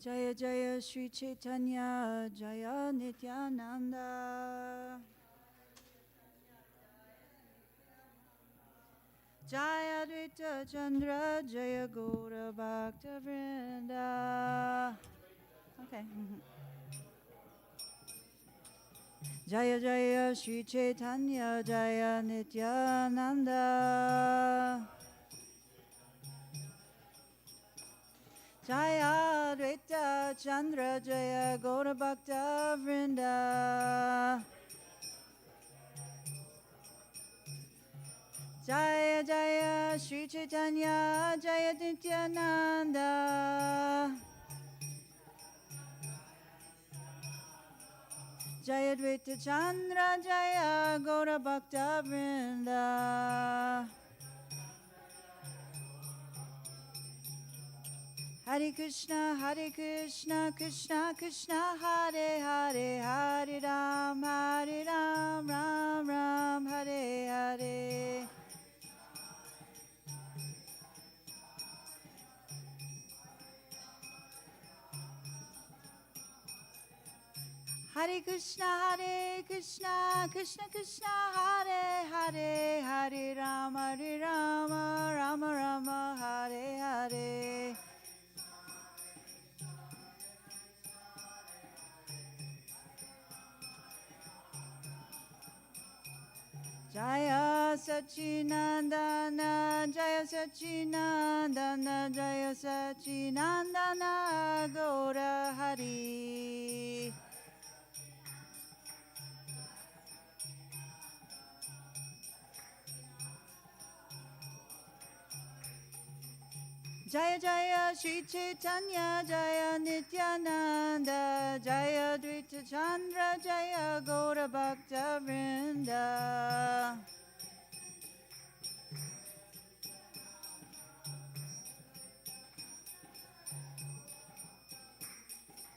Jaya Jaya Shri Chaitanya Jaya Nityananda Jaya Advaita Chandra Jaya Gaura Bhakta Vrinda. Okay. Jaya Jaya Shri Chaitanya Jaya Nityananda Jaya Advaita Chandra Jaya Gaura Bhakta Vrinda. Jaya Jaya Shri Chaitanya Jaya Nityananda Jaya Advaita Chandra Jaya Gaura Bhakta Vrinda. Hare Krishna Krishna Krishna Hare Hare Hare Ram Ram Ram Hare Hare. Hare Krishna Krishna Krishna Hare Hare Hare Ram Ram Ram Hare Hare. Jaya Sachinandana Jaya Sachinandana Jaya Sachinandana Gaura Hari. Jaya Jaya Shri Chaitanya Jaya Nityananda Jaya Advaita Chandra Jaya Gaura Bhakta Vrinda.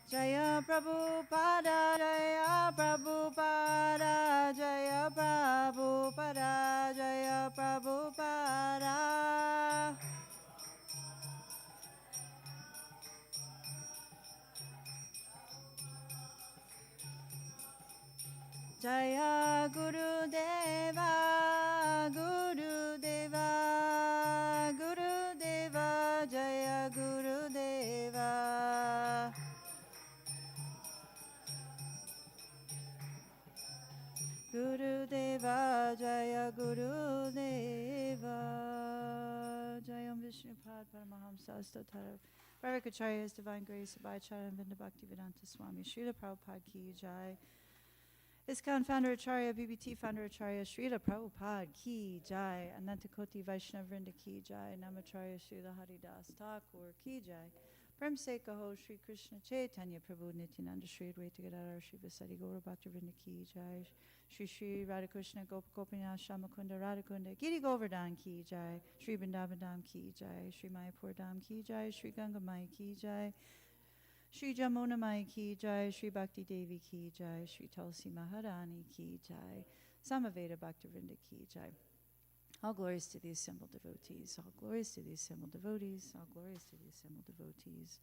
Jaya Prabhupada Jaya Prabhupada Jaya Prabhupada Jaya Prabhupada. Jaya Guru Deva Guru Deva Guru Deva Jaya Guru Deva. Guru Deva Jaya Guru Deva. Jayam Vishnupad Paramahamsa Stotara Varakacharya's Divine Grace Abhayacharya and Vinda Bhaktivedanta Swami Srila Prabhupada Ki Jai. ISKCON Founder Acharya, BBT Founder Acharya, Srila Prabhupada Ki Jai, Anantakoti Vaishnava Vrinda Ki Jai, Namacharya Srila Haridas Thakur Ki Jai, Prem Se Kaho Shri Krishna Chaitanya Prabhu Nityananda Shri Advaita Gadadhar Shri Vasadi Gaura Bhakta Vrinda Ki Jai, Shri Radhakrishna Gopinath Shamakunda Radhakunda Giri Govardhan Ki Jai, Shri Vrindavan Dham Ki Jai, Shri Mayapur Dham Ki Jai, Shri Ganga Mai Ki Jai, Shri Jamuna Mai Ki Jai, Shri Bhakti Devi Ki Jai, Shri Tulsi Maharani Ki Jai, Samaveda Bhaktivinoda Ki Jai. All glories to the assembled devotees, all glories to the assembled devotees, all glories to the assembled devotees.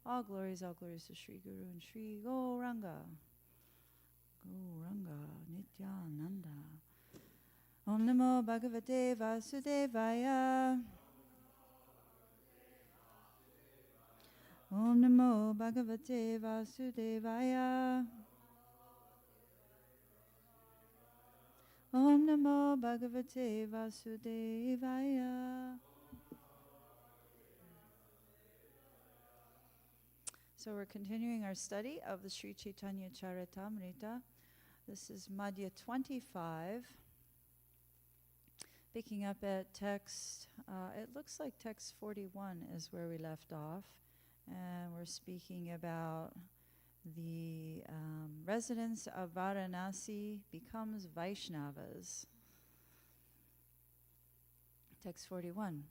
All glories to Shri Guru and Shri Gauranga. Gauranga Nityananda. Om Namo Bhagavate Vasudevaya. Om Namo Bhagavate Vasudevaya. Om Namo Bhagavate Vasudevaya. So we're continuing our study of the Sri Chaitanya Charitamrita. This is Madhya 25. Picking up at text, it looks like text 41 is where we left off. And we're speaking about the residents of Varanasi becomes Vaishnavas. Text 41.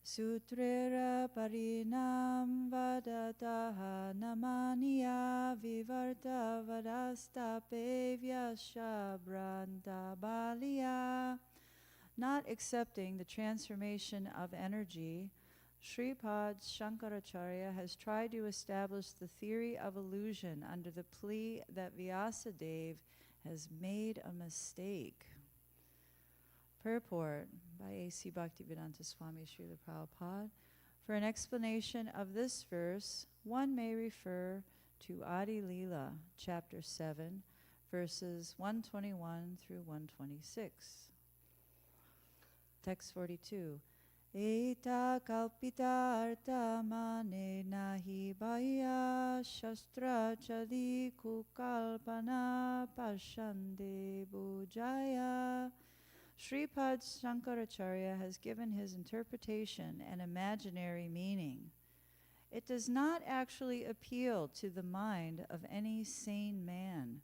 Sutrera parinam vadataha namaniya vivarta vadastapevya shabranta baliya. Not accepting the transformation of energy, Sripad Shankaracharya has tried to establish the theory of illusion under the plea that Vyasadeva has made a mistake. Purport by A.C. Bhaktivedanta Swami Srila Prabhupada. For an explanation of this verse, one may refer to Adi Leela, chapter 7, verses 121 through 126. Text 42. Eta kalpita arta mane nahi bhaya shastra chadi kukalpana pashande bujaya. Sripad Shankaracharya has given his interpretation an imaginary meaning. It does not actually appeal to the mind of any sane man.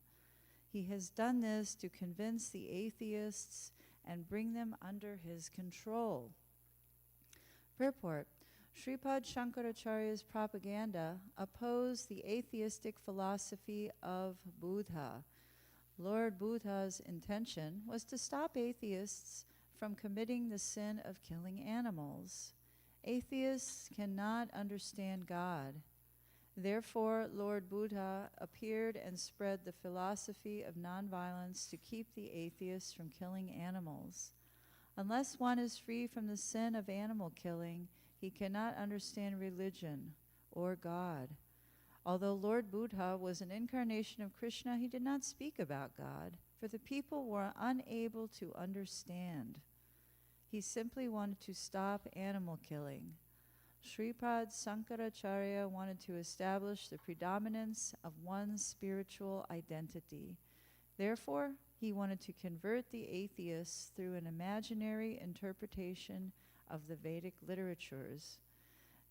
He has done this to convince the atheists and bring them under his control. Purport. Sripad Shankaracharya's propaganda opposed the atheistic philosophy of Buddha. Lord Buddha's intention was to stop atheists from committing the sin of killing animals. Atheists cannot understand God. Therefore, Lord Buddha appeared and spread the philosophy of nonviolence to keep the atheists from killing animals. Unless one is free from the sin of animal killing, he cannot understand religion or God. Although Lord Buddha was an incarnation of Krishna, he did not speak about God, for the people were unable to understand. He simply wanted to stop animal killing. Sripad Sankaracharya wanted to establish the predominance of one's spiritual identity. Therefore, he wanted to convert the atheists through an imaginary interpretation of the Vedic literatures.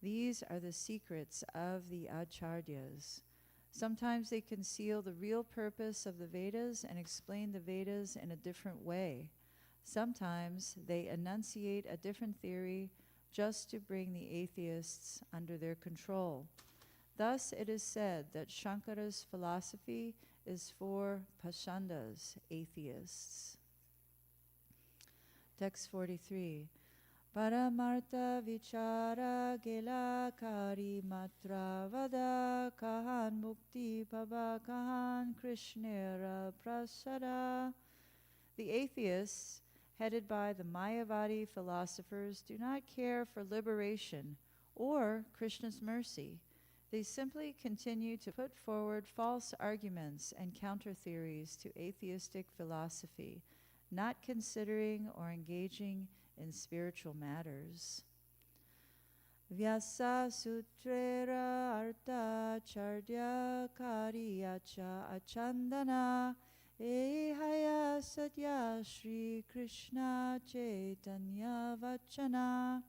These are the secrets of the Acharyas. Sometimes they conceal the real purpose of the Vedas and explain the Vedas in a different way. Sometimes they enunciate a different theory just to bring the atheists under their control. Thus it is said that Shankara's philosophy is for Pashandas, atheists. Text 43. Paramartha vichara gela kari matra vada kahan mukti bhava kahan krishnera prasada. The atheists, headed by the Mayavadi philosophers, do not care for liberation or Krishna's mercy. They simply continue to put forward false arguments and counter-theories to atheistic philosophy, not considering or engaging in spiritual matters. Vyasa sutrera arta chardya kariyacha achandana ehaya satya Shri Krishna Chaitanya Vachana.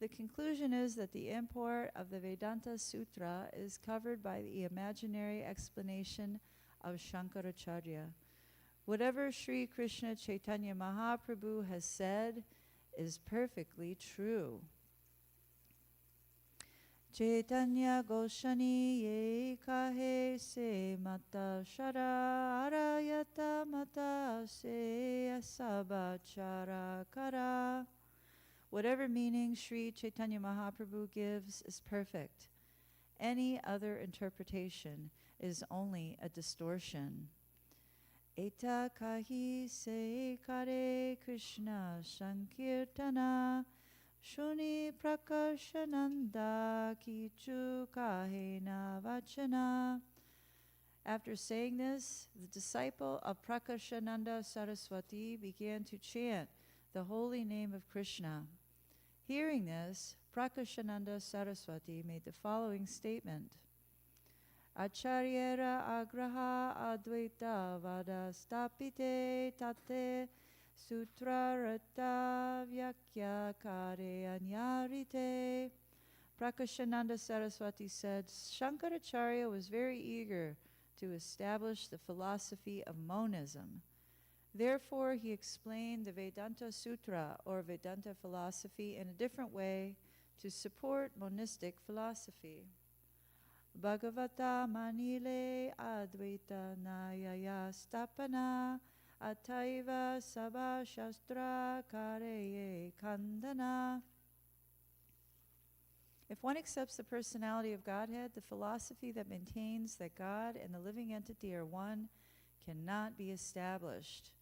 The conclusion is that the import of the Vedanta Sutra is covered by the imaginary explanation of Shankaracharya. Whatever Sri Krishna Chaitanya Mahaprabhu has said is perfectly true. Chaitanya Goshani ye kahe se mata shara arayata mata se asabachara kara. Whatever meaning Sri Chaitanya Mahaprabhu gives is perfect. Any other interpretation is only a distortion. Eta kahi se kare Krishna Sankirtana Shuni prakashananda kichu kahena vachana. After saying this, the disciple of Prakashananda Saraswati began to chant the holy name of Krishna. Hearing this, Prakashananda Saraswati made the following statement. Acharyera agraha advaita vada stapite tate sutrarata vyakya kare anyarite. Prakashananda Saraswati said, Shankaracharya was very eager to establish the philosophy of monism. Therefore, he explained the Vedanta Sutra, or Vedanta philosophy, in a different way to support monistic philosophy. Bhagavata manile advaita nayaya stapana ataiva sabha shastra kareye kandana. If one accepts the personality of Godhead, the philosophy that maintains that God and the living entity are one cannot be established.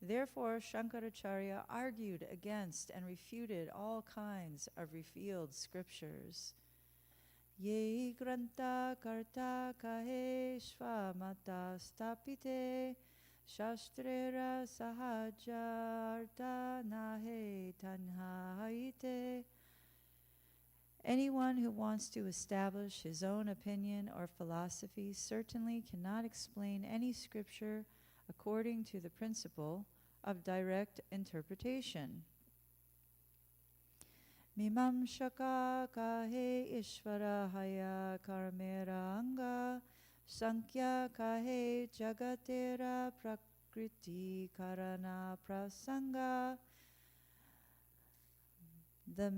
Therefore, Shankaracharya argued against and refuted all kinds of revealed scriptures. Ye granta karta kahe svamata stapite shastrera sahajarta nahe tanhaite. Anyone who wants to establish his own opinion or philosophy certainly cannot explain any scripture according to the principle of direct interpretation. Mimam shaka kahe ishvara haya karmera anga sankhya kahe jagatera prakriti karana prasanga. The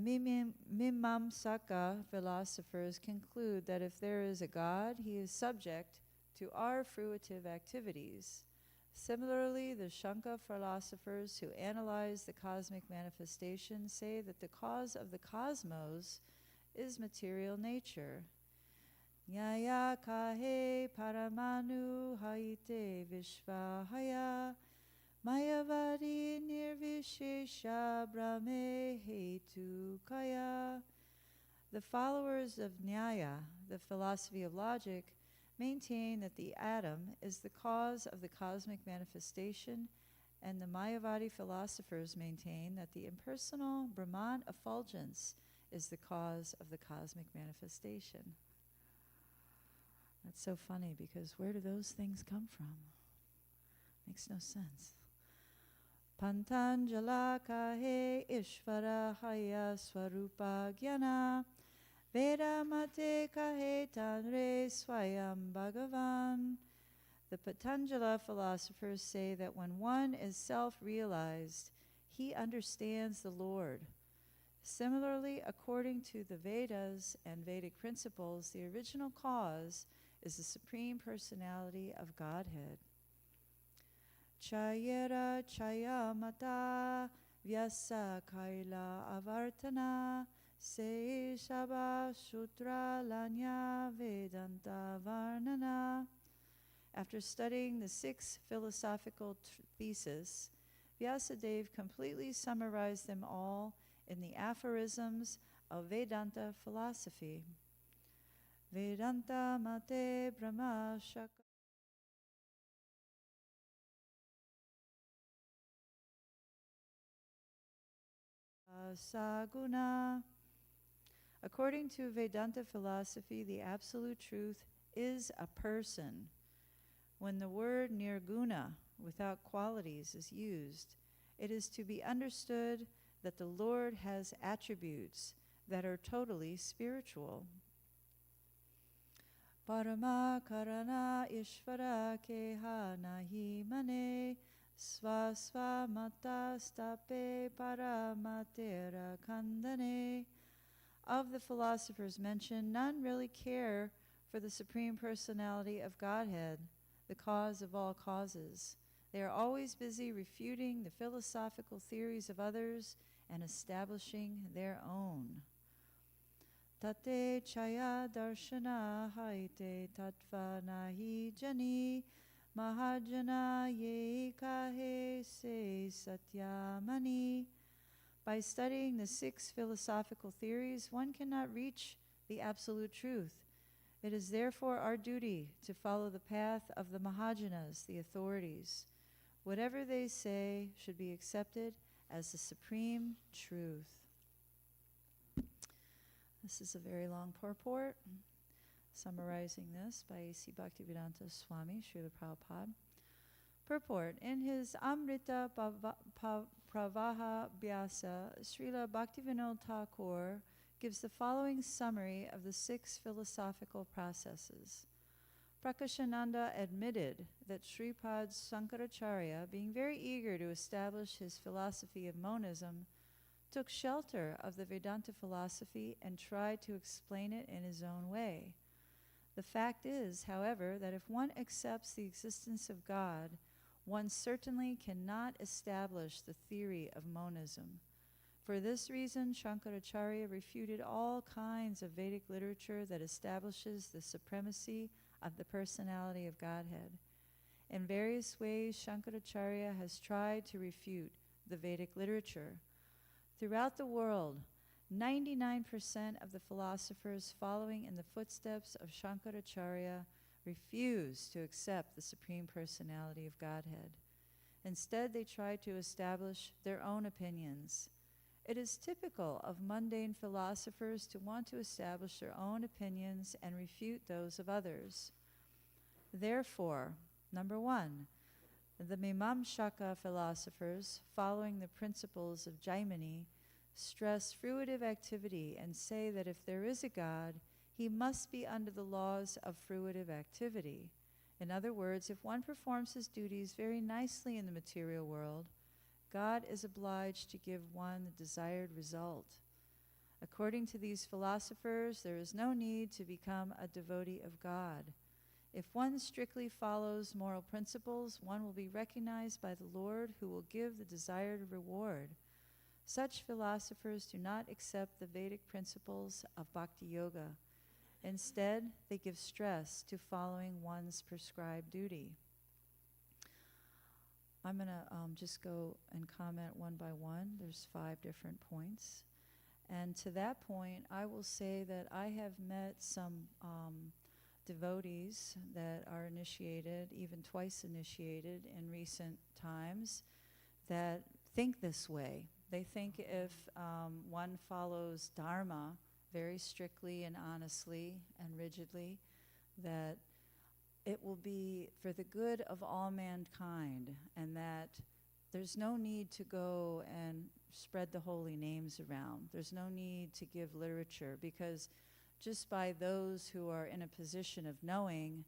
Mimamsaka philosophers conclude that if there is a God, he is subject to our fruitive activities. Similarly, the Shanka philosophers who analyze the cosmic manifestation say that the cause of the cosmos is material nature. Nyaya kahe paramanu haite vishvahaya mayavadi nirvishesha brahme hetu kaya. The followers of Nyaya, the philosophy of logic, maintain that the atom is the cause of the cosmic manifestation, and the Mayavadi philosophers maintain that the impersonal Brahman effulgence is the cause of the cosmic manifestation. That's so funny, because where do those things come from? Makes no sense. Pantanjala kahe ishvara haya swarupa jnana Veda mate kahe tanre swayam bhagavan. The Patanjala philosophers say that when one is self-realized, he understands the Lord. Similarly, according to the Vedas and Vedic principles, the original cause is the Supreme Personality of Godhead. Chayera chayamata vyasa kaila avartana Se Shaba Sutra Lanya Vedanta Varnana. After studying the 6 philosophical theses, Vyasadeva completely summarized them all in the aphorisms of Vedanta philosophy. Vedanta Mate Brahma Shaka Saguna. According to Vedanta philosophy, the absolute truth is a person. When the word nirguna, without qualities, is used, it is to be understood that the Lord has attributes that are totally spiritual. Parama karana ishvara keha nahi mane sva mata stape paramatera kandane. Of the philosophers mentioned, none really care for the Supreme Personality of Godhead, the cause of all causes. They are always busy refuting the philosophical theories of others and establishing their own. Tate chaya darshana haite tattva nahi jani mahajana ye kahe se satyamani. By studying the 6 philosophical theories, one cannot reach the absolute truth. It is therefore our duty to follow the path of the Mahajanas, the authorities. Whatever they say should be accepted as the supreme truth. This is a very long purport, summarizing this by A.C. Bhaktivedanta Swami, Srila Prabhupada. Purport. In his Amrita Pravaha Vyasa, Srila Bhaktivinoda Thakur gives the following summary of the 6 philosophical processes. Prakashananda admitted that Sripad Sankaracharya, being very eager to establish his philosophy of monism, took shelter of the Vedanta philosophy and tried to explain it in his own way. The fact is, however, that if one accepts the existence of God, one certainly cannot establish the theory of monism. For this reason, Shankaracharya refuted all kinds of Vedic literature that establishes the supremacy of the personality of Godhead. In various ways, Shankaracharya has tried to refute the Vedic literature. Throughout the world, 99% of the philosophers following in the footsteps of Shankaracharya refuse to accept the Supreme Personality of Godhead. Instead, they try to establish their own opinions. It is typical of mundane philosophers to want to establish their own opinions and refute those of others. Therefore, number one, the Mimamsaka philosophers, following the principles of Jaimini, stress fruitive activity and say that if there is a God, he must be under the laws of fruitive activity. In other words, if one performs his duties very nicely in the material world, God is obliged to give one the desired result. According to these philosophers, there is no need to become a devotee of God. If one strictly follows moral principles, one will be recognized by the Lord, who will give the desired reward. Such philosophers do not accept the Vedic principles of Bhakti Yoga. Instead, they give stress to following one's prescribed duty. I'm going to just go and comment one by one. There's 5 different points. And to that point, I will say that I have met some devotees that are initiated, even twice initiated in recent times, that think this way. They think if one follows Dharma very strictly and honestly and rigidly, that it will be for the good of all mankind, and that there's no need to go and spread the holy names around. There's no need to give literature, because just by those who are in a position of knowing,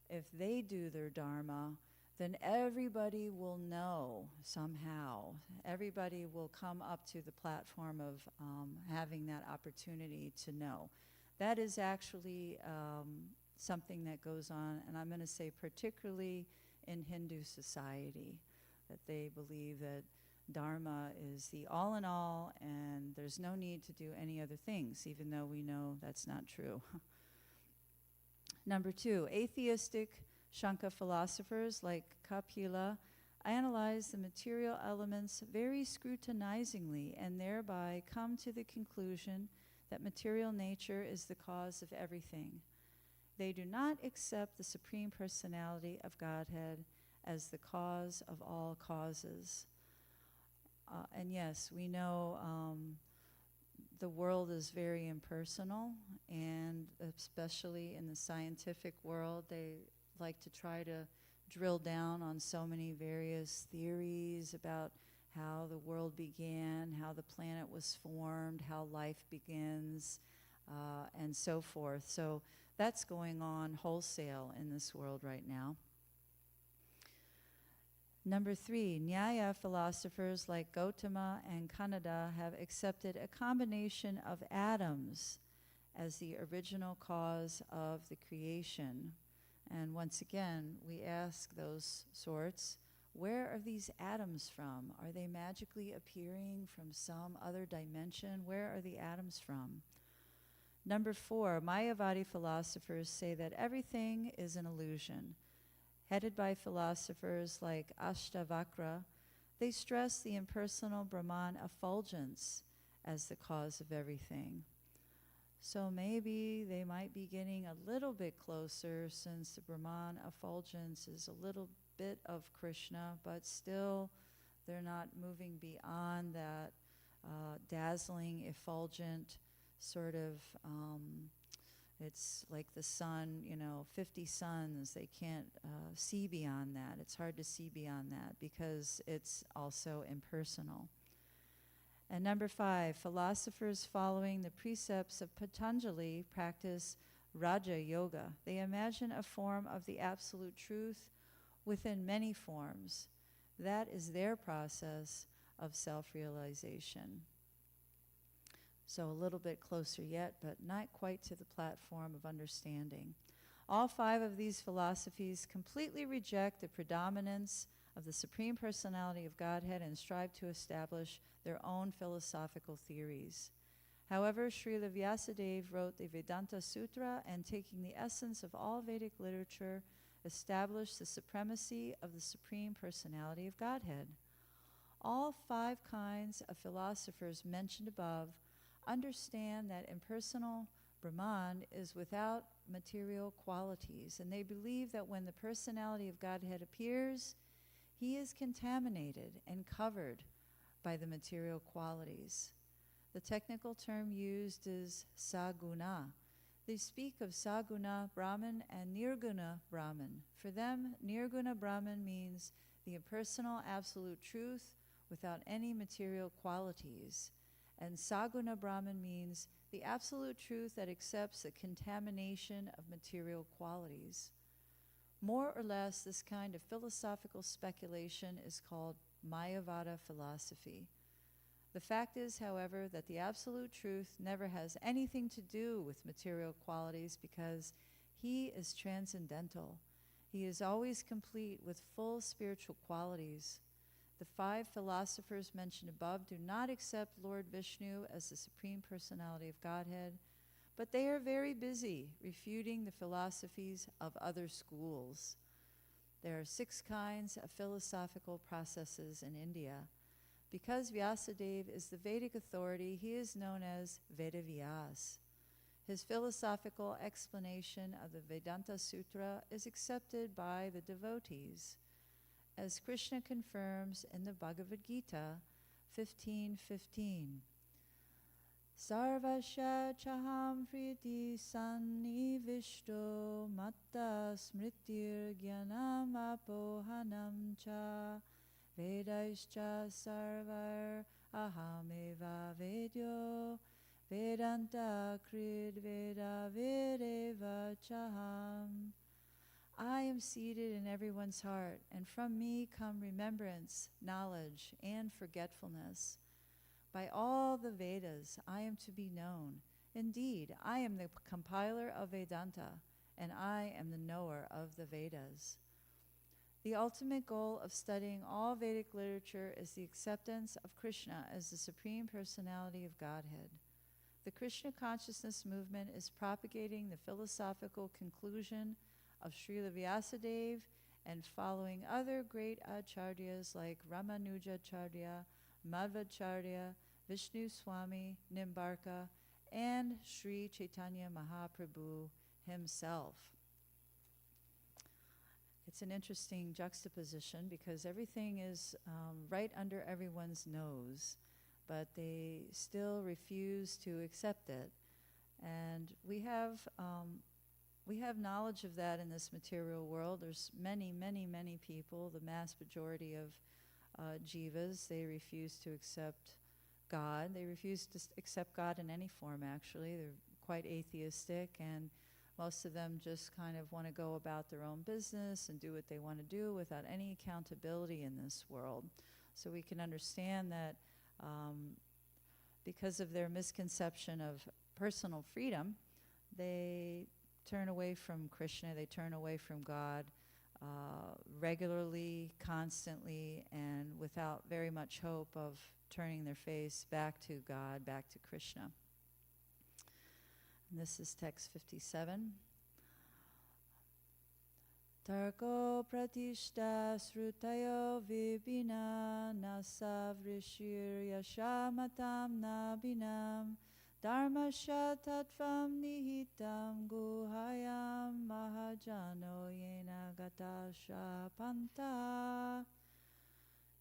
if they do their Dharma, then everybody will know somehow. Everybody will come up to the platform of having that opportunity to know. That is actually something that goes on, and I'm going to say particularly in Hindu society, that they believe that Dharma is the all in all, and there's no need to do any other things, even though we know that's not true. Number 2, atheistic Shanka philosophers like Kapila analyze the material elements very scrutinizingly and thereby come to the conclusion that material nature is the cause of everything. They do not accept the Supreme Personality of Godhead as the cause of all causes. And yes, we know the world is very impersonal, and especially in the scientific world, they like to try to drill down on so many various theories about how the world began, how the planet was formed, how life begins, and so forth. So that's going on wholesale in this world right now. Number 3, Nyaya philosophers like Gautama and Kanada have accepted a combination of atoms as the original cause of the creation. And once again, we ask those sorts, where are these atoms from? Are they magically appearing from some other dimension? Where are the atoms from? Number 4, Mayavadi philosophers say that everything is an illusion. Headed by philosophers like Ashtavakra, they stress the impersonal Brahman effulgence as the cause of everything. So maybe they might be getting a little bit closer, since the Brahman effulgence is a little bit of Krishna, but still they're not moving beyond that dazzling, effulgent sort of, it's like the sun, 50 suns, they can't see beyond that. It's hard to see beyond that because it's also impersonal. And number 5, philosophers following the precepts of Patanjali practice Raja Yoga. They imagine a form of the absolute truth within many forms. That is their process of self-realization. So a little bit closer yet, but not quite to the platform of understanding. All 5 of these philosophies completely reject the predominance of the Supreme Personality of Godhead and strive to establish their own philosophical theories. However, Srila Vyasadeva wrote the Vedanta Sutra and, taking the essence of all Vedic literature, established the supremacy of the Supreme Personality of Godhead. All 5 kinds of philosophers mentioned above understand that impersonal Brahman is without material qualities, and they believe that when the personality of Godhead appears, he is contaminated and covered by the material qualities. The technical term used is saguna. They speak of saguna Brahman and nirguna Brahman. For them, nirguna Brahman means the impersonal absolute truth without any material qualities, and saguna Brahman means the absolute truth that accepts the contamination of material qualities. More or less, this kind of philosophical speculation is called Mayavada philosophy. The fact is, however, that the absolute truth never has anything to do with material qualities because he is transcendental. He is always complete with full spiritual qualities. The 5 philosophers mentioned above do not accept Lord Vishnu as the Supreme Personality of Godhead, but they are very busy refuting the philosophies of other schools. There are 6 kinds of philosophical processes in India. Because Vyasadeva is the Vedic authority, he is known as Vedavyas. His philosophical explanation of the Vedanta Sutra is accepted by the devotees. As Krishna confirms in the Bhagavad Gita 15:15, Sarvasya chaham priti sannivishto matta smritir jnanam apohanam cha Vedaischa sarvar ahameva vedyo Vedanta krid veda vedeva chaham. I am seated in everyone's heart, and from me come remembrance, knowledge, and forgetfulness. By all the Vedas I am to be known. Indeed, I am the compiler of Vedanta, and I am the knower of the Vedas. The ultimate goal of studying all Vedic literature is the acceptance of Krishna as the Supreme Personality of Godhead. The Krishna consciousness movement is propagating the philosophical conclusion of Srila Vyasadeva and following other great acharyas like Ramanujacharya, Madhvacharya, Vishnu Swami, Nimbarka, and Sri Chaitanya Mahaprabhu himself. It's an interesting juxtaposition because everything is right under everyone's nose, but they still refuse to accept it. And we have knowledge of that in this material world. There's many, many, many people, the mass majority of jivas, they refuse to accept God. They refuse to accept God in any form, actually. They're quite atheistic, and most of them just kind of want to go about their own business and do what they want to do without any accountability in this world. So we can understand that because of their misconception of personal freedom, they turn away from Krishna, they turn away from God regularly, constantly, and without very much hope of turning their face back to God, back to Krishna. And this is text 57. Tarko pratishta srutayo vibina nasavrishir yashamatam nabinam dharmasya tattvam nihitam guhayam mahajano yena gatasha panta.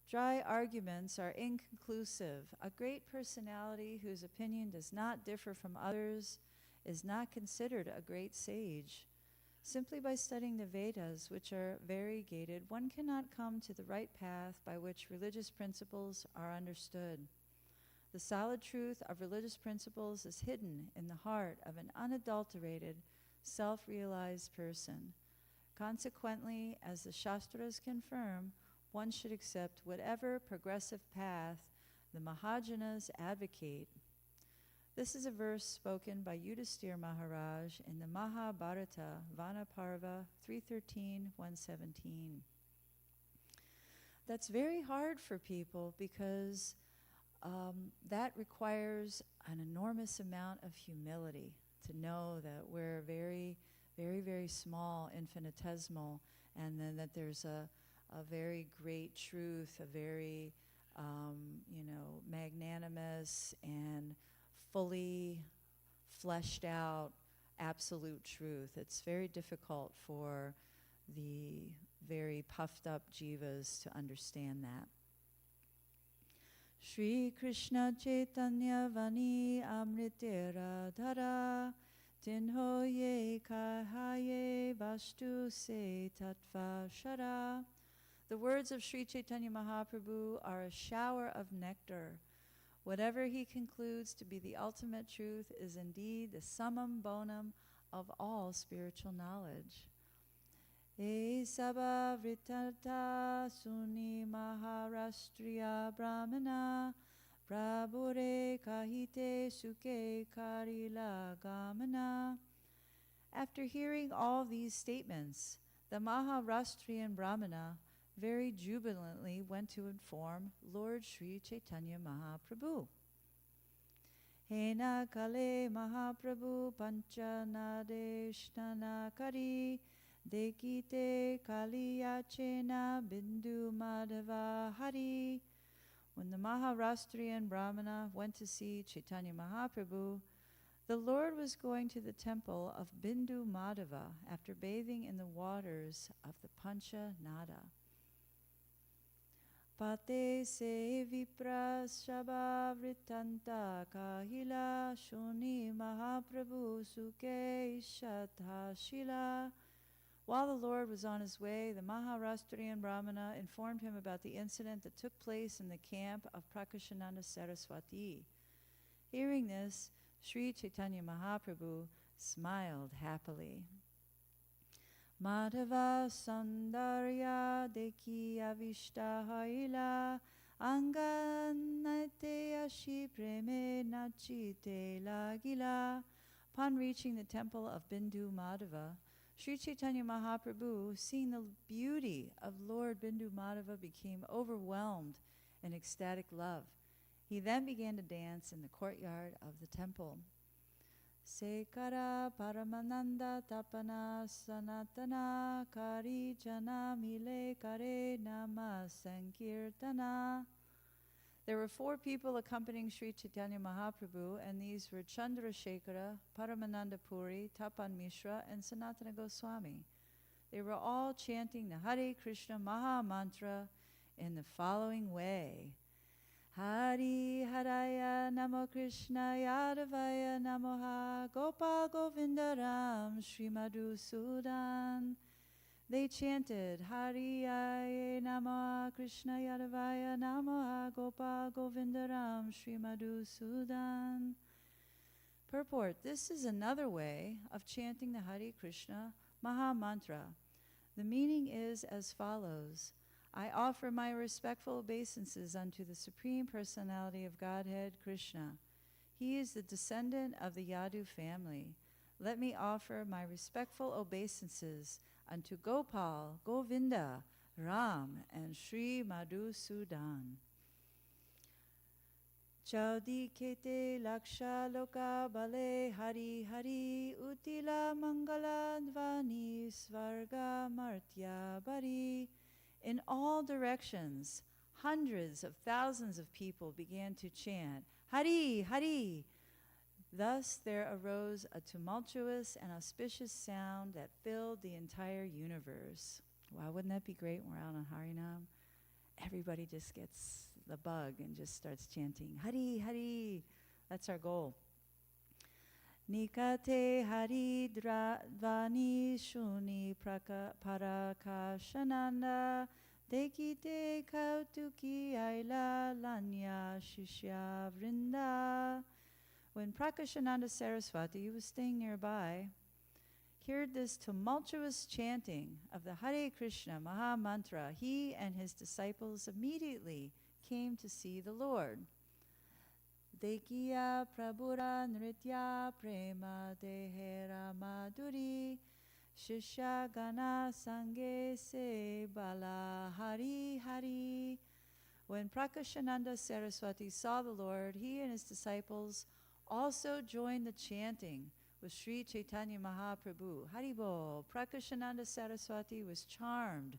Dry arguments are inconclusive. A great personality whose opinion does not differ from others is not considered a great sage. Simply by studying the Vedas, which are variegated, one cannot come to the right path by which religious principles are understood. The solid truth of religious principles is hidden in the heart of an unadulterated, self-realized person. Consequently, as the Shastras confirm, one should accept whatever progressive path the Mahajanas advocate. This is a verse spoken by Yudhisthira Maharaj in the Mahabharata, Vana Parva 313-117. that's very hard for people because that requires an enormous amount of humility to know that we're very, very, very small, infinitesimal, and then that there's a very great truth, a very, magnanimous and fully fleshed out absolute truth. It's very difficult for the very puffed up jivas to understand that. Shri Krishna Chaitanya Vani Amritera Dhara Tinho Ye Kahaye Vastu Se Tattva Shara. The words of Sri Chaitanya Mahaprabhu are a shower of nectar. Whatever he concludes to be the ultimate truth is indeed the summum bonum of all spiritual knowledge. E Sabha Vritata Suni Maharashtriya Brahmana Prabhure Kahite Suke Karila Gamana. After hearing all these statements, the Maharashtrian Brahmana very jubilantly went to inform Lord Sri Chaitanya Mahaprabhu. Hena Kale Mahaprabhu Panchanadeshtana Kari Dekite Kaliyachena Bindu Madhava Hari. When the Maharashtrian Brahmana went to see Chaitanya Mahaprabhu, the Lord was going to the temple of Bindu Madhava after bathing in the waters of the Pancha Nada. Pate se vipra shabha vritanta kahila shuni Mahaprabhu suke ishatha shila. While the Lord was on his way, the Maharashtrian Brahmana informed him about the incident that took place in the camp of Prakashananda Saraswati. Hearing this, Sri Chaitanya Mahaprabhu smiled happily. Madhava Sandarya Deki Avishta Haila Anganate Ashi Preme Nachite Lagila. Upon reaching the temple of Bindu Madhava, Sri Chaitanya Mahaprabhu, seeing the beauty of Lord Bindu Madhava, became overwhelmed in ecstatic love. He then began to dance in the courtyard of the temple. Sekara Paramananda Tapana Sanatana Kari Jana Mile Kare Nama Sankirtana. There were 4 people accompanying Sri Chaitanya Mahaprabhu, and these were Chandrasekhara, Paramananda Puri, Tapan Mishra, and Sanatana Goswami. They were all chanting the Hare Krishna Maha Mantra in the following way. Hari Haraya Namo Krishna Yadavaya Namoha Gopal Govindaram Sri Madhusudan. They chanted Hari Aye Namo Krishna Yadavaya Namoha Gopal Govindaram Sri Madhusudan. Purport: this is another way of chanting the Hare Krishna Maha Mantra. The meaning is as follows. I offer my respectful obeisances unto the Supreme Personality of Godhead, Krishna. He is the descendant of the Yadu family. Let me offer my respectful obeisances unto Gopal, Govinda, Ram, and Sri Madhusudan. Chaudi kete laksha loka bale hari hari utila mangala dvani svarga martya bari. In all directions, hundreds of thousands of people began to chant, Hari, Hari. Thus there arose a tumultuous and auspicious sound that filled the entire universe. Wow, wouldn't that be great when we're out on Harinam? Everybody just gets the bug and just starts chanting, Hari, Hari. That's our goal. Nikate Hari Dvani Shuni Parakashananda Dekite Kautuki Aila Lanya Shishya Vrinda. When Prakashananda Saraswati, who was staying nearby, heard this tumultuous chanting of the Hare Krishna Maha Mantra, he and his disciples immediately came to see the Lord. Dekiya Prabhura Nritya Prema Dehera Madhuri Shishya Gana Sange Se Bala Hari Hari. When Prakashananda Saraswati saw the Lord, he and his disciples also joined the chanting with Sri Chaitanya Mahaprabhu. Haribol. Prakashananda Saraswati was charmed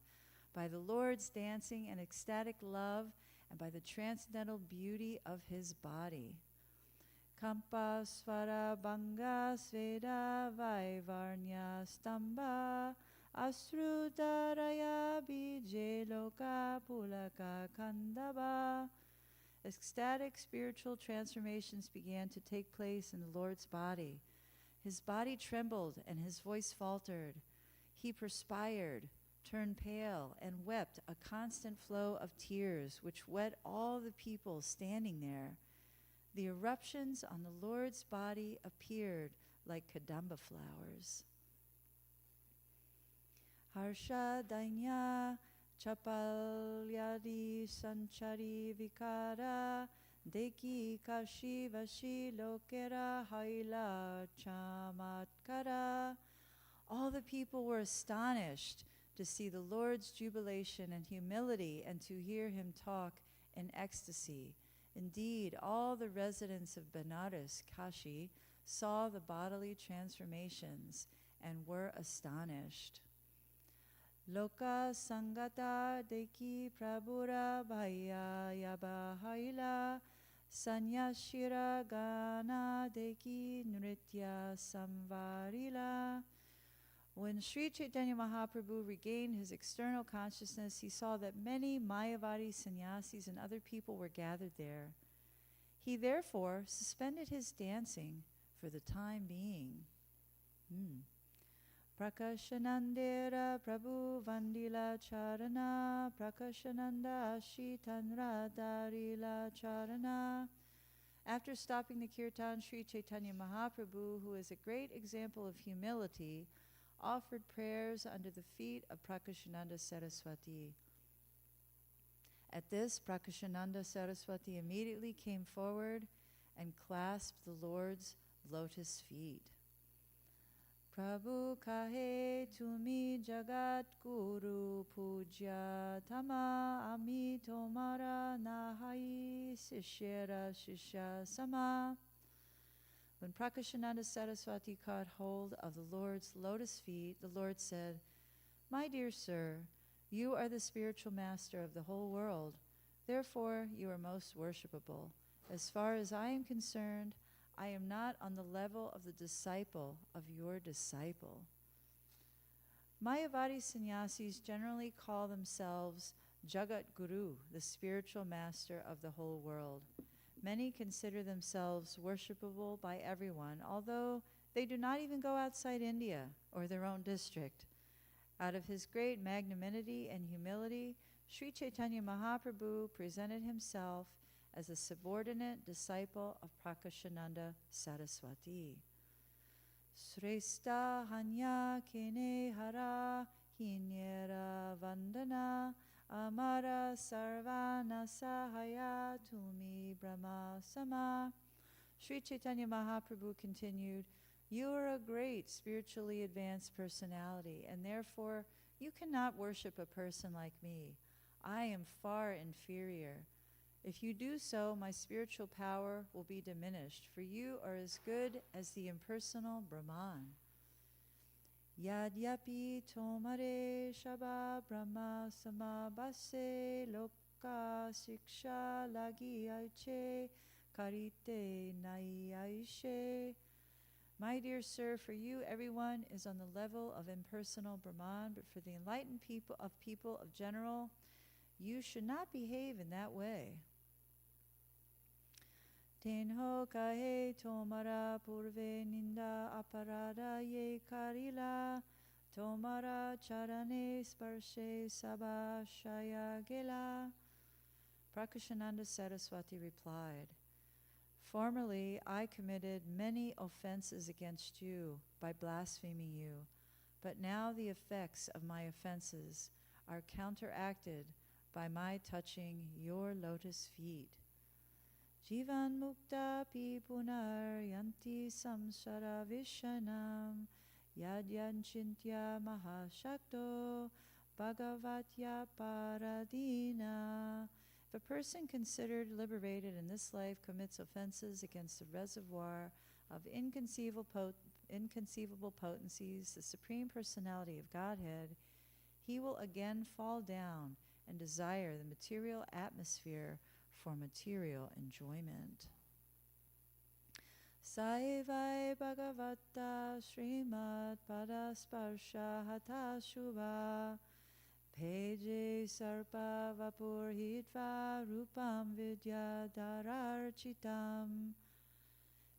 by the Lord's dancing and ecstatic love and by the transcendental beauty of his body. Kampa Svara Banga Sveda Vaivarnya Stamba Asrudaraya Bije Loka Pulaka Kandaba. Ecstatic spiritual transformations began to take place in the Lord's body. His body trembled and his voice faltered. He perspired, turned pale, and wept a constant flow of tears, which wet all the people standing there. The eruptions on the Lord's body appeared like kadamba flowers. Harsha Dainya Chapalyadi Sanchari Vikara Deki Kashi Vashi Lokera Haila Chamatkara. All the people were astonished to see the Lord's jubilation and humility and to hear him talk in ecstasy. Indeed, all the residents of Benares, Kashi, saw the bodily transformations and were astonished. Loka Sangata Deki Prabhura Bhaya Yabahaila Sanyashira Gana Deki Nritya Samvarila. When Sri Chaitanya Mahaprabhu regained his external consciousness, he saw that many Mayavadi sannyasis and other people were gathered there. He therefore suspended his dancing for the time being. Prakashanandera Prabhu Vandila Charana Prakashananda Ashitanra Darila Charana. After stopping the kirtan, Sri Chaitanya Mahaprabhu, who is a great example of humility, offered prayers under the feet of Prakashananda Saraswati. At this, Prakashananda Saraswati immediately came forward and clasped the Lord's lotus feet. Prabhu kahe tumi jagat guru puja tama ami tomara nahai sishera shisha sama. When Prakashananda Saraswati caught hold of the Lord's lotus feet, the Lord said, "My dear sir, you are the spiritual master of the whole world. Therefore, you are most worshipable. As far as I am concerned, I am not on the level of the disciple of your disciple." Mayavadi sannyasis generally call themselves Jagat Guru, the spiritual master of the whole world. Many consider themselves worshipable by everyone, although they do not even go outside India or their own district. Out of his great magnanimity and humility, Sri Chaitanya Mahaprabhu presented himself as a subordinate disciple of Prakashananda Saraswati. Sresta hanya kene hara hinyera vandana amara sarvana sahaya tumi brahma sama. Sri Chaitanya Mahaprabhu continued, "You are a great spiritually advanced personality, and therefore you cannot worship a person like me. I am far inferior. If you do so, my spiritual power will be diminished, for you are as good as the impersonal Brahman. Yadyapi tomare shaba brahma samabase loka siksha lagi aiche karite nai aishe." My dear sir, for you everyone is on the level of impersonal Brahman, but for the enlightened people of general, you should not behave in that way. Tenho kahe tomara purve ninda aparada ye karila tomara charane sparshe sabashaya gela. Prakashananda Saraswati replied, "Formerly I committed many offenses against you by blaspheming you, but now the effects of my offenses are counteracted by my touching your lotus feet. Jivan mukta pi punar yanti samsara vishanam Yadyanchintya Mahashakto Bhagavatya Paradina. If a person considered liberated in this life commits offenses against the reservoir of inconceivable potencies, the Supreme Personality of Godhead, he will again fall down and desire the material atmosphere for material enjoyment. Saivai Bhagavata Srimad Padasparsha Hata Shubha Peje Sarpa Vapurhitva Rupam Vidya Dararchitam.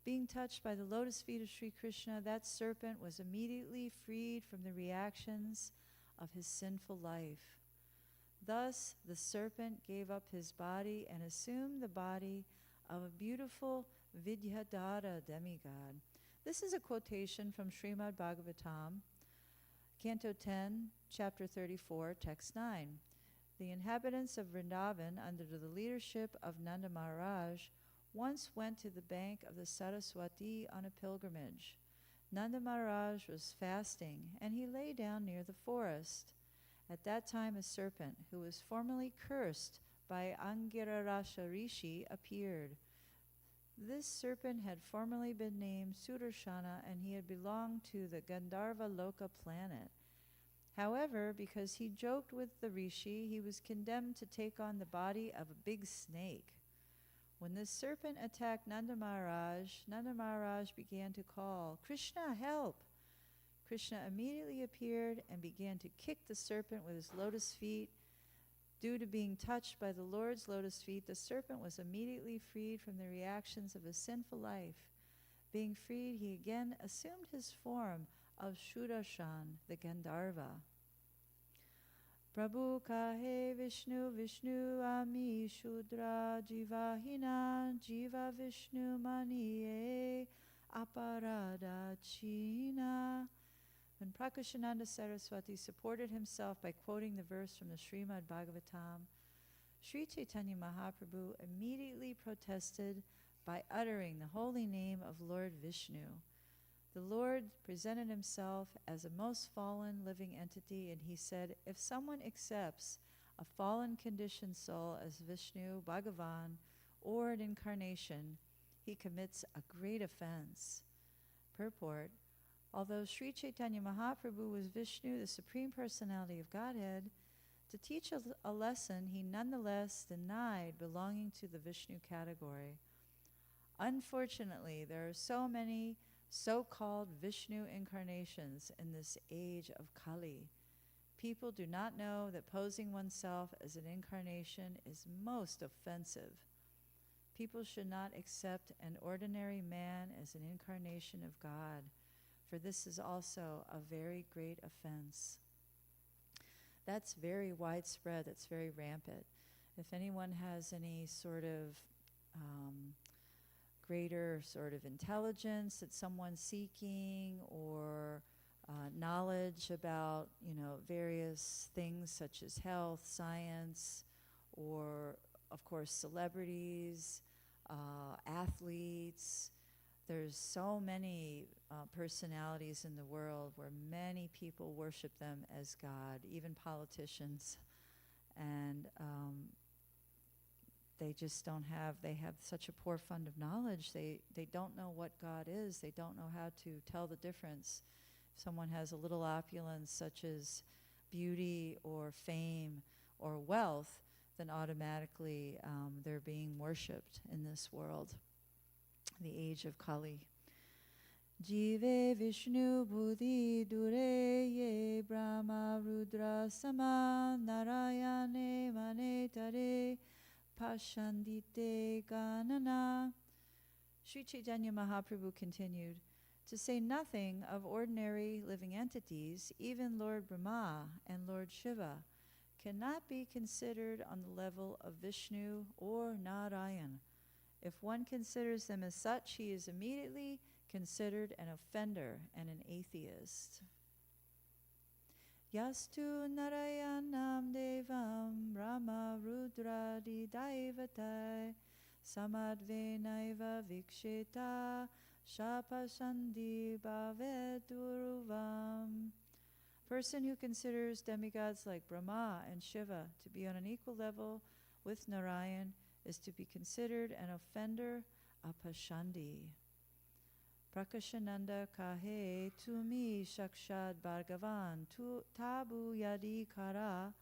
Being touched by the lotus feet of Sri Krishna, that serpent was immediately freed from the reactions of his sinful life. Thus, the serpent gave up his body and assumed the body of a beautiful Vidyadhara demigod. This is a quotation from Srimad Bhagavatam, Canto 10, Chapter 34, Text 9. The inhabitants of Vrindavan, under the leadership of Nanda Maharaj, once went to the bank of the Saraswati on a pilgrimage. Nanda Maharaj was fasting, and he lay down near the forest. At that time, a serpent, who was formerly cursed by Angirarasha Rishi, appeared. This serpent had formerly been named Sudarshana, and he had belonged to the Gandharva Loka planet. However, because he joked with the Rishi, he was condemned to take on the body of a big snake. When this serpent attacked Nanda Maharaj began to call, "Krishna, help!" Krishna immediately appeared and began to kick the serpent with his lotus feet. Due to being touched by the Lord's lotus feet, the serpent was immediately freed from the reactions of his sinful life. Being freed, he again assumed his form of Sudarshan, the Gandharva. Prabhu kahe Vishnu, Vishnu ami Shudra Jivahina, Jiva Vishnu maniye aparada china. When Prakashananda Saraswati supported himself by quoting the verse from the Srimad Bhagavatam, Sri Chaitanya Mahaprabhu immediately protested by uttering the holy name of Lord Vishnu. The Lord presented himself as a most fallen living entity, and he said, if someone accepts a fallen conditioned soul as Vishnu, Bhagavan, or an incarnation, he commits a great offense. Purport: although Sri Chaitanya Mahaprabhu was Vishnu, the Supreme Personality of Godhead, to teach a lesson, he nonetheless denied belonging to the Vishnu category. Unfortunately, there are so many so-called Vishnu incarnations in this age of Kali. People do not know that posing oneself as an incarnation is most offensive. People should not accept an ordinary man as an incarnation of God, for this is also a very great offense. That's very widespread, that's very rampant. If anyone has any sort of greater sort of intelligence that someone's seeking, or knowledge about, various things such as health, science, or, of course, celebrities, athletes. There's so many personalities in the world where many people worship them as God, even politicians. And they just they have such a poor fund of knowledge. They don't know what God is. They don't know how to tell the difference. If someone has a little opulence, such as beauty or fame or wealth, then automatically they're being worshipped in this world, the age of Kali. Jive Vishnu Buddhi Dureye Brahma Rudra Sama Narayane Manetare Pashandite Ganana. Sri Chaitanya Mahaprabhu continued, to say nothing of ordinary living entities, even Lord Brahma and Lord Shiva cannot be considered on the level of Vishnu or Narayan. If one considers them as such, he is immediately considered an offender and an atheist. Yastu Narayanam Devam Brahma Rudradi Daivatai Samadvenaiva Viksheta Shapashandi bhave duruvam. Person who considers demigods like Brahma and Shiva to be on an equal level with Narayan is to be considered an offender, a pashandi. Prakashananda kahe tumi shakshad bhargavan tu tabu yadi kara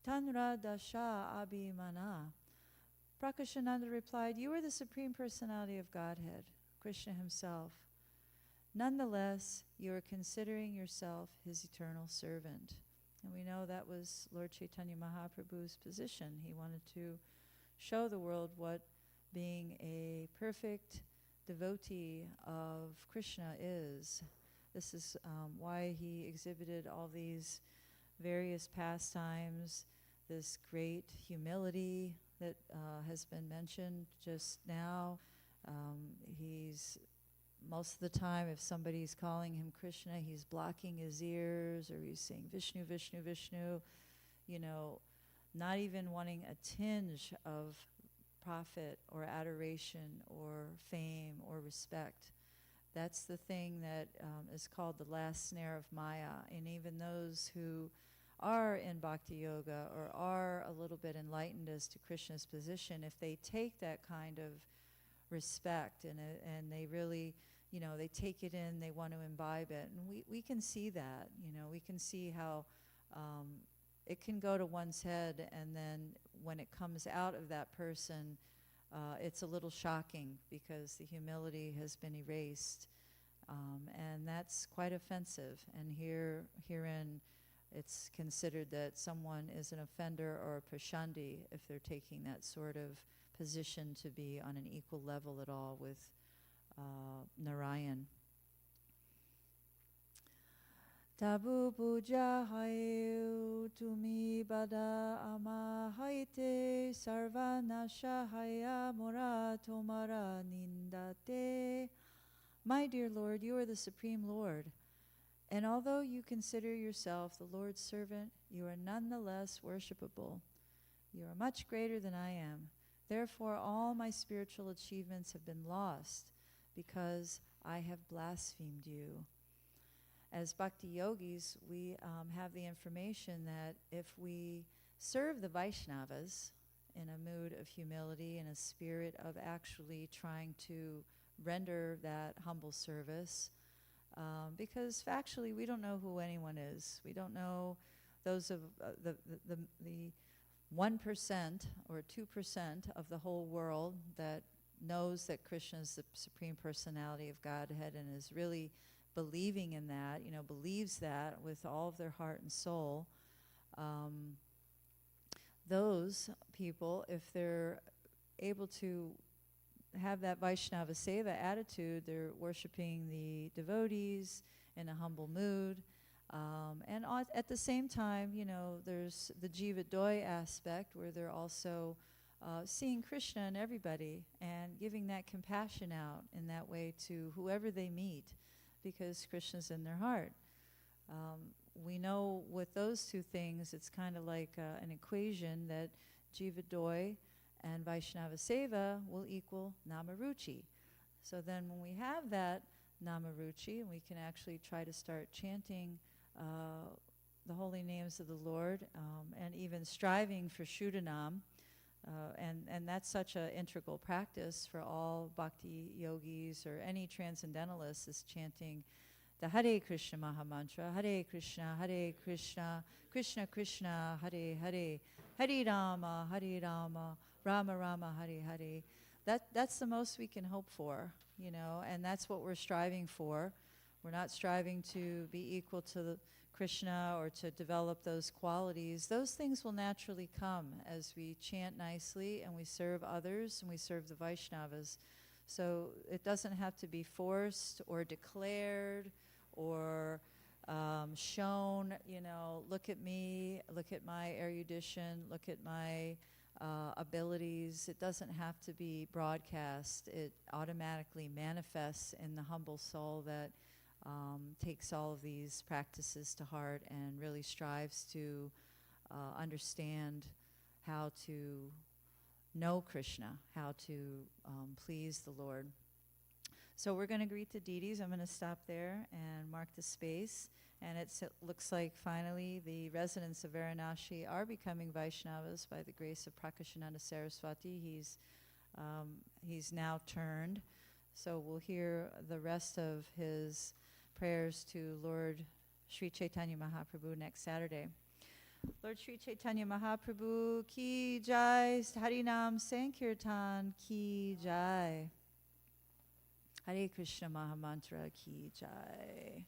tanra dasha abhimana. Prakashananda replied, "You are the Supreme Personality of Godhead, Krishna himself. Nonetheless, you are considering yourself his eternal servant." And we know that was Lord Chaitanya Mahaprabhu's position. He wanted to show the world what being a perfect devotee of Krishna is. This is why he exhibited all these various pastimes, this great humility that has been mentioned just now. He's most of the time, if somebody's calling him Krishna, he's blocking his ears, or he's saying Vishnu, Vishnu, Vishnu, you know, not even wanting a tinge of profit or adoration or fame or respect. That's the thing that is called the last snare of Maya. And even those who are in Bhakti Yoga or are a little bit enlightened as to Krishna's position, if they take that kind of respect and they really, you know, they take it in, they want to imbibe it. And we can see that, you know, we can see how it can go to one's head, and then when it comes out of that person, it's a little shocking because the humility has been erased. And that's quite offensive. And herein, it's considered that someone is an offender or a prashandi if they're taking that sort of position to be on an equal level at all with Narayan. Tabu puja hayu tumi bada ama haite sarvanasha haya mora tomara nindate. My dear Lord, you are the Supreme Lord. And although you consider yourself the Lord's servant, you are nonetheless worshipable. You are much greater than I am. Therefore, all my spiritual achievements have been lost because I have blasphemed you. As bhakti yogis, we have the information that if we serve the Vaishnavas in a mood of humility, in a spirit of actually trying to render that humble service, because factually we don't know who anyone is. We don't know those of the 1% or 2% of the whole world that knows that Krishna is the Supreme Personality of Godhead and is really believing in that, you know, believes that with all of their heart and soul. Those people, if they're able to have that Vaishnava Seva attitude, they're worshiping the devotees in a humble mood. And at the same time, you know, there's the Jiva Doi aspect where they're also seeing Krishna in everybody and giving that compassion out in that way to whoever they meet, because Krishna's in their heart. We know with those two things, it's kind of like an equation that Jiva Doi and Vaishnava Seva will equal Namaruchi. So then when we have that Namaruchi, and we can actually try to start chanting the holy names of the Lord, and even striving for Shuddhanam, and that's such an integral practice for all bhakti yogis or any transcendentalists, is chanting the Hare Krishna Mahamantra, Hare Krishna, Krishna Krishna, Hare Hare, Hare Rama, Rama Rama, Hare Hare. That's the most we can hope for, you know, and that's what we're striving for. We're not striving to be equal to Krishna or to develop those qualities. Those things will naturally come as we chant nicely and we serve others and we serve the Vaishnavas. So it doesn't have to be forced or declared or shown, you know, look at me, look at my erudition, look at my abilities. It doesn't have to be broadcast. It automatically manifests in the humble soul that takes all of these practices to heart and really strives to understand how to know Krishna, how to please the Lord. So we're going to greet the deities. I'm going to stop there and mark the space. And it looks like finally the residents of Varanasi are becoming Vaishnavas by the grace of Prakashananda Saraswati. He's now turned. So we'll hear the rest of his prayers to Lord Sri Chaitanya Mahaprabhu next Saturday. Lord Sri Chaitanya Mahaprabhu ki jai, Harinam Sankirtan ki jai, Hare Krishna Mahamantra ki jai.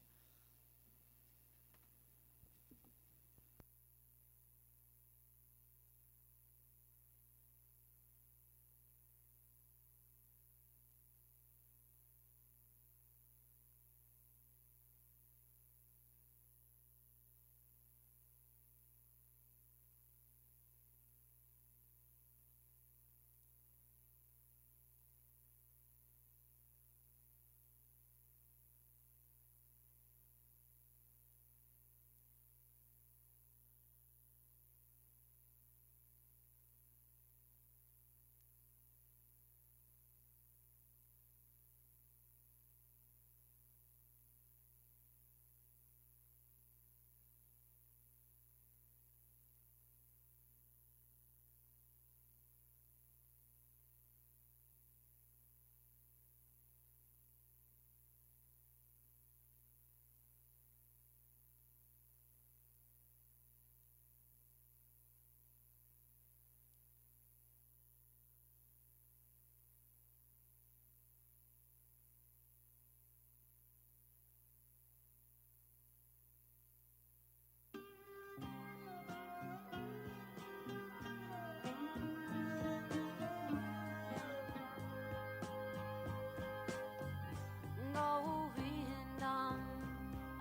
Govindam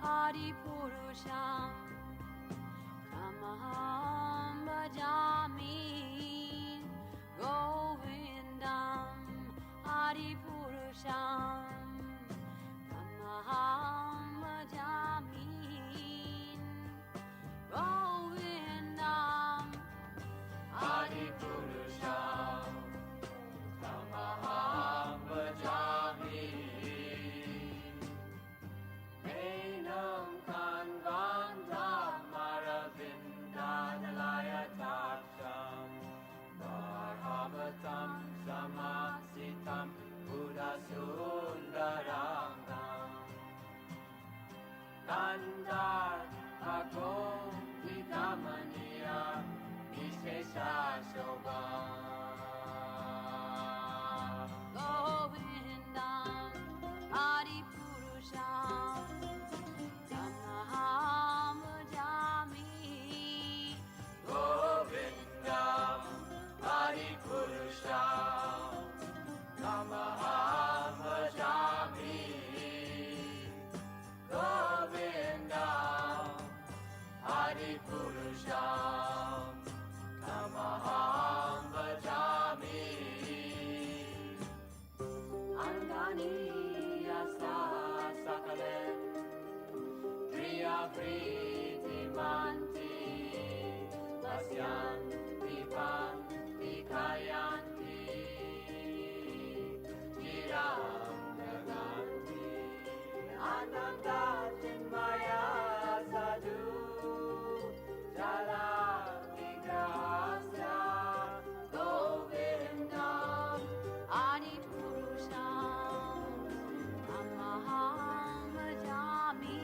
Adipurusham Tamaham Bhajami. Govindam Adipurusham Tamaham Bhajami. Govindam Adipurusham Tamaham Bhajami. Enam Kanvandam Maravindadalaya Taksham Bharavatam Samasitam Buddhasundarangam Nandar Agom Vidamaniya Vishesha Shobham. Govindam Adipurusham Tamaham Bhajami. Govindam Adipurusham Tamaham Bhajami. Govindam Adipurusham Tamaham Bhajami. Angani Yasa Sakalen Priya Priti Manti Vasyan Vipan Vikayanti Jiram Naganti Ananda Chinmaya Sadhu Jala Vigrahasya Govindam Adipurusham Tamaham Bhajami.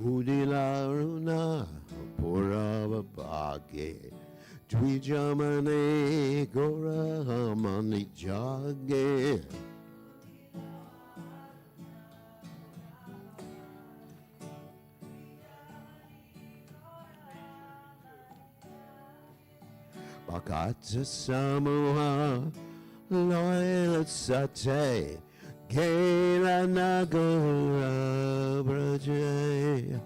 Udilaruna Purabage Dwijamane Gorahamani Jage Bakata Samoa Loyal Sate Kela Nagora Braje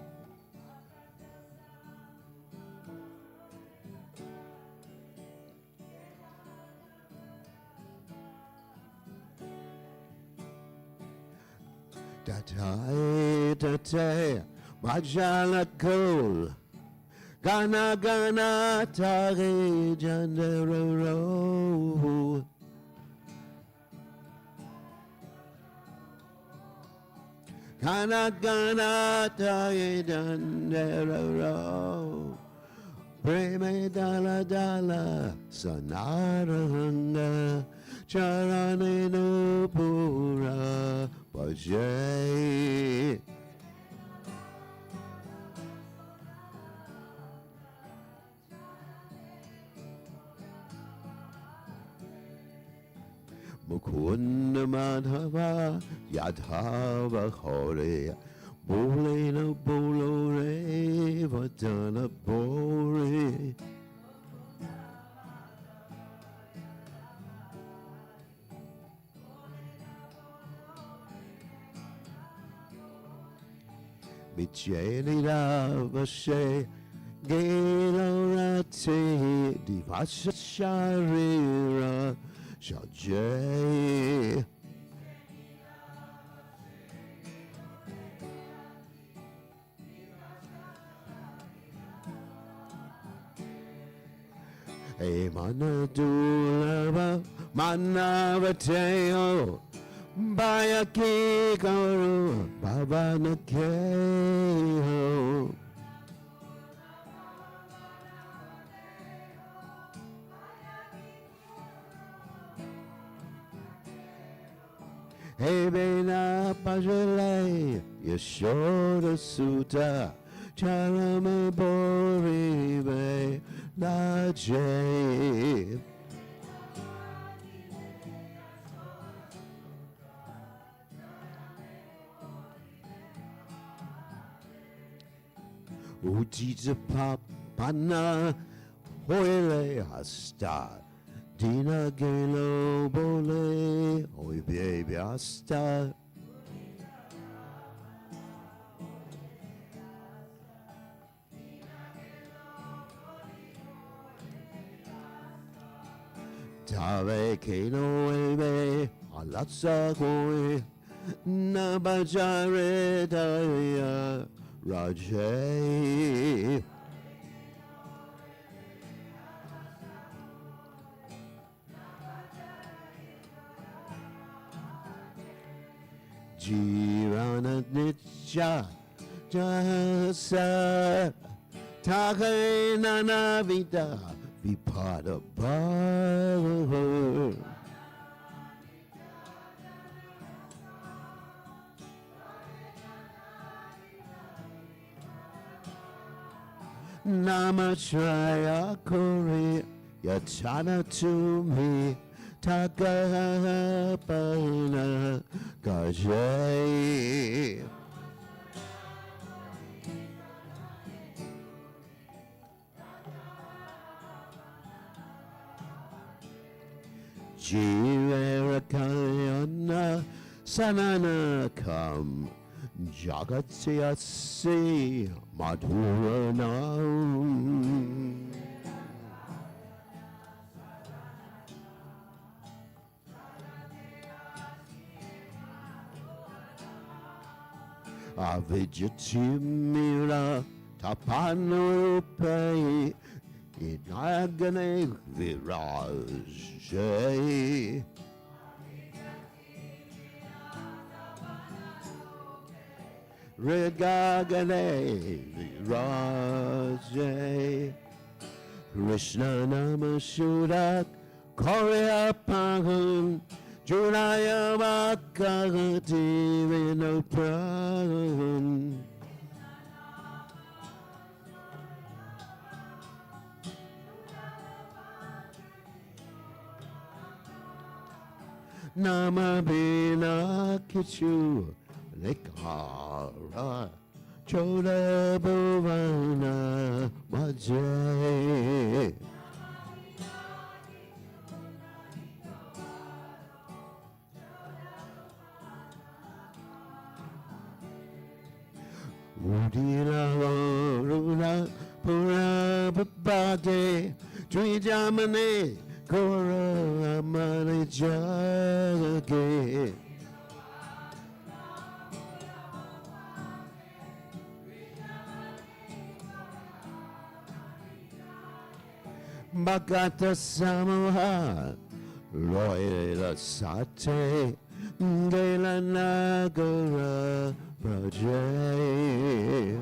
Tatai Tate Majala Kol Gana Gana Tari Jandero Gana Gana Tari Jandero Preme Dala Dala Sanaranga Charane no Pura Bajay Mukunda Madhava Yadhava Hore Bolena Bolore Vadana Bore Micheli Ravashe Gelorate Divasha Sharira Shajay Emana Dulava Manavateo Bayaki Guru Baba Nakeo Hebena Pajale Yashoda Sutta Charame Boribe Najay Utita Papana Hoile Hasta Dina Gelo Bole Oi baby Hasta Tave Keno Ebe Alatsa Koi Nabajare Daya Rajay Jirana Nitya Jasa Take Nana Vida Vipada Bhava Namashaya Kori Yachana to me Takapana Gajay Jivarakayana Sanana Kam Jagatyasi Madhuranam Avijatimira Tapanupai Inagane Virajay Regagane Virajay Krishna Namashudak Koryapaham Junaya Makagati Vinopram Namabina Kichu Lekara Chola Bhavana Majay. Udila Runa Pura Babade Trijamane Kora Amane Jage Bhagata Samoha Royal Sate Gela Nagara Prajay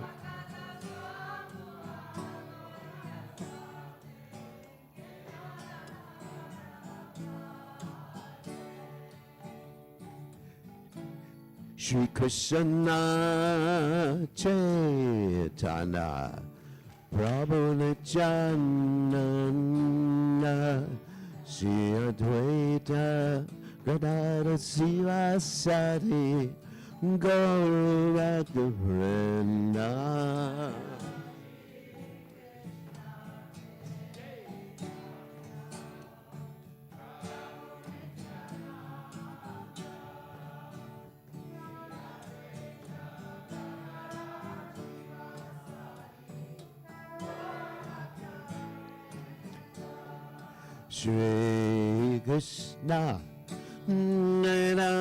Shri Krishna Chaitanya Prabhu Nityananda Shri Advaita Gadada Sivasati Gaura Vrinda Shri Krishna Nirana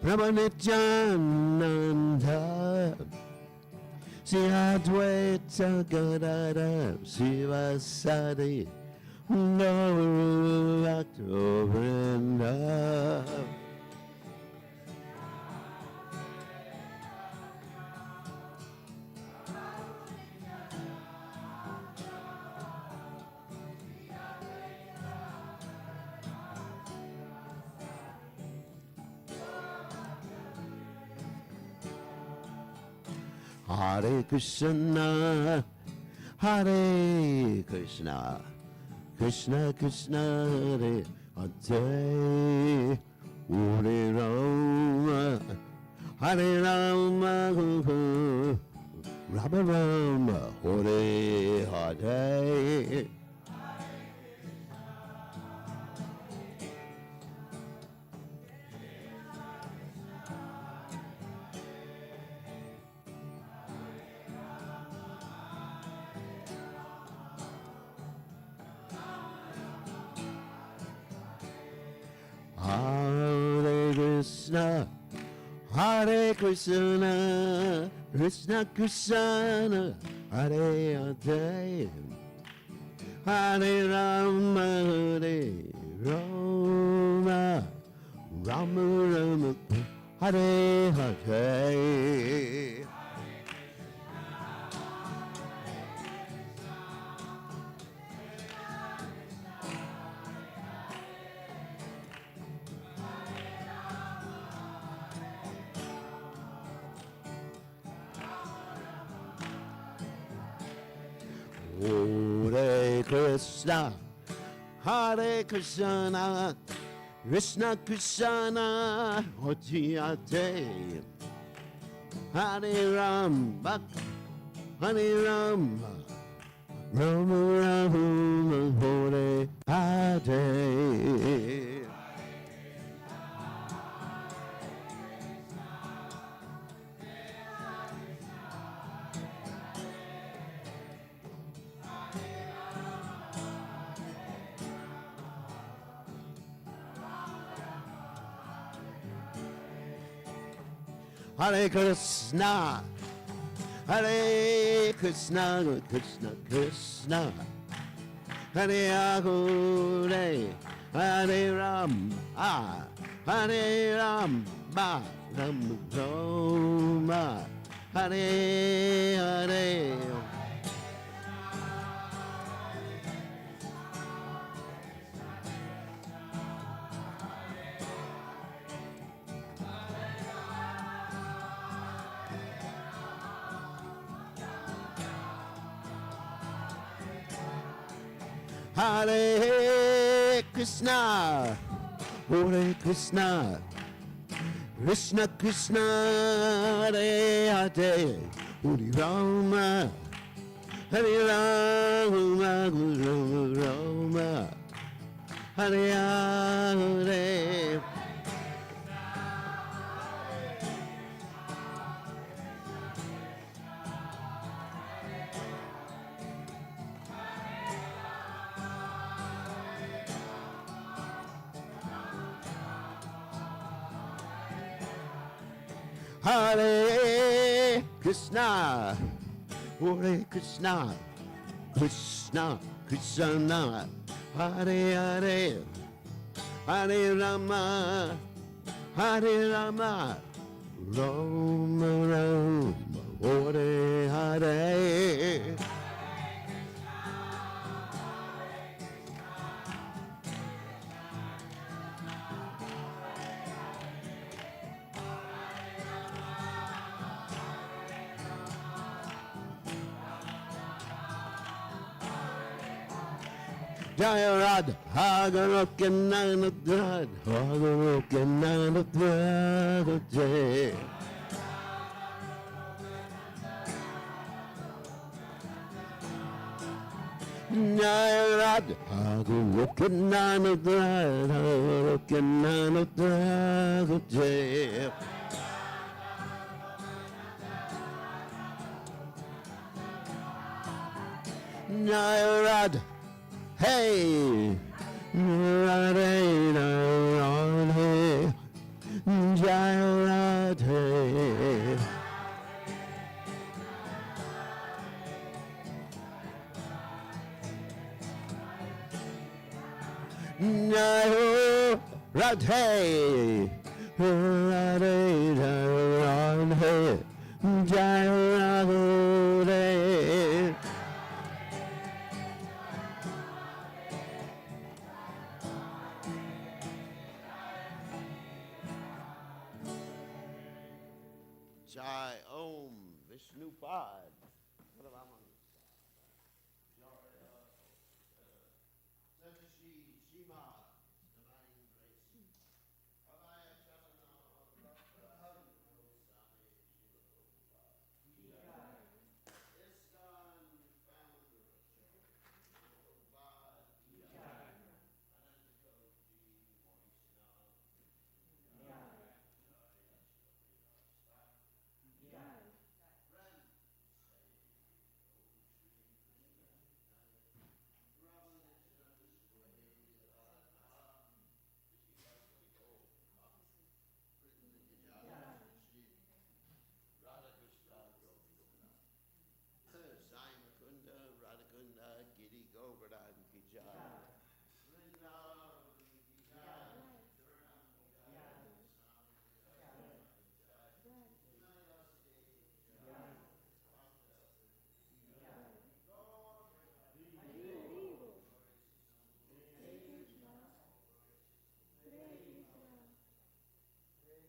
Brahmanityananda Sri Advaita Gadada Sivasadi Gaura Vrinda Hare Krishna, Hare Krishna, Krishna Krishna, Hare Hare, Hare Rama, Hare Rama, Rama Rama, Hare Hare. Hare Krishna, Hare Krishna, Krishna Krishna, Hare Hare, Hare Rama, Hare Rama, Rama Rama, Hare Hare. Hare Krishna, Hare Krishna, Krishna Krishna, Hare Hare, Hare Rama, Hare Rama, Rama Rama, Hare Hare. Hare Krishna, Hare Krishna, Krishna Krishna, Hare Hare, Hare Rama, Hare Rama, Rama Rama, Hare Hare. Hare Krishna, Hare Krishna, Krishna Krishna, Hare Hare, Hare Rama, Hare Rama, Guru Rama, Hare Hare. Hare Krishna, Hare Krishna, Krishna Krishna, Hare Hare, Hare Rama, Hare Rama, Rama Rama, Hare Hare. Jaya Radha, Hagarokenanadrad, Hagarokenanadrad, Jaya. Jaya Radha, Hagarokenanadrad, Hagarokenanadrad, Jaya. Jaya Radha, hey, Radhe, Radhe, Jaya Radhe. Jaya Radhe, Radhe, Radhe, Jaya Radhe. Jai Om Vishnu Pad. Shri Shrimad